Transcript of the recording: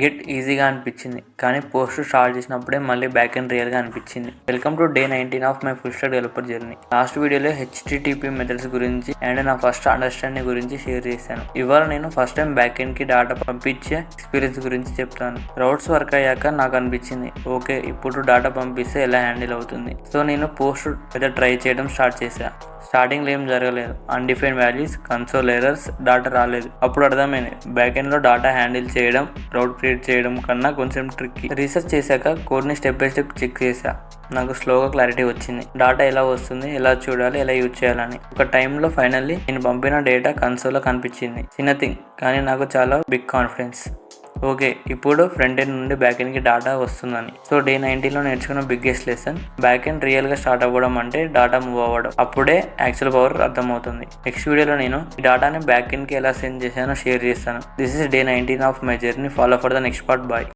Get ఈజీగా అనిపించింది, కానీ పోస్ట్ స్టార్ట్ చేసినప్పుడే మళ్ళీ బ్యాక్ అండ్ రియల్గా అనిపించింది. Welcome to day 19 of my full stack developer journey. Last వీడియోలో హెచ్టిటిపి మెథడ్స్ గురించి అండ్ నా ఫస్ట్ అండర్స్టాండింగ్ గురించి షేర్ చేశాను. ఇవాళ నేను ఫస్ట్ టైం బ్యాక్ ఎండ్ కి డాటా పంపించే ఎక్స్పీరియన్స్ గురించి చెప్తాను. రౌట్స్ వర్క్ అయ్యాక నాకు అనిపించింది, ఓకే ఇప్పుడు డాటా పంపిస్తే ఎలా హ్యాండిల్ అవుతుంది. సో నేను పోస్ట్ అయితే ట్రై చేయడం స్టార్ట్ చేశా. స్టార్టింగ్లో ఏం జరగలేదు. Undefined values, console errors, data రాలేదు. అప్పుడు అర్థమైంది బ్యాక్ ఎండ్ లో డాటా హ్యాండిల్ చేయడం రౌట్ క్రియేట్ చేయడం కన్నా కొంచెం ట్రిక్కీ. రీసెర్చ్ చేశాక కోడ్ని స్టెప్ బై స్టెప్ చెక్ చేశా. నాకు స్లోగా క్లారిటీ వచ్చింది. డాటా ఎలా వస్తుంది, ఎలా చూడాలి, ఎలా యూజ్ చేయాలని. ఒక టైంలో ఫైనల్లీ నేను పంపిన డేటా కన్సోల్లో కనిపించింది. చిన్న థింగ్, కానీ నాకు చాలా బిగ్ కాన్ఫిడెన్స్. ఓకే ఇప్పుడు ఫ్రంట్ ఎండ్ నుండి బ్యాక్ ఎండ్ కి డాటా వస్తుందని. సో డే 19లో నేర్చుకున్న biggest lesson, back end real గా స్టార్ట్ అవ్వడం అంటే డాటా మూవ్ అవ్వడం. అప్పుడే యాక్చువల్ పవర్ అర్థమవుతుంది. నెక్స్ట్ వీడియోలో నేను ఈ డాటాని బ్యాక్ ఎండ్ కి ఎలా సెండ్ చేశానో షేర్ చేస్తాను. This is day 19 of my journey. Follow for the next part. Bye.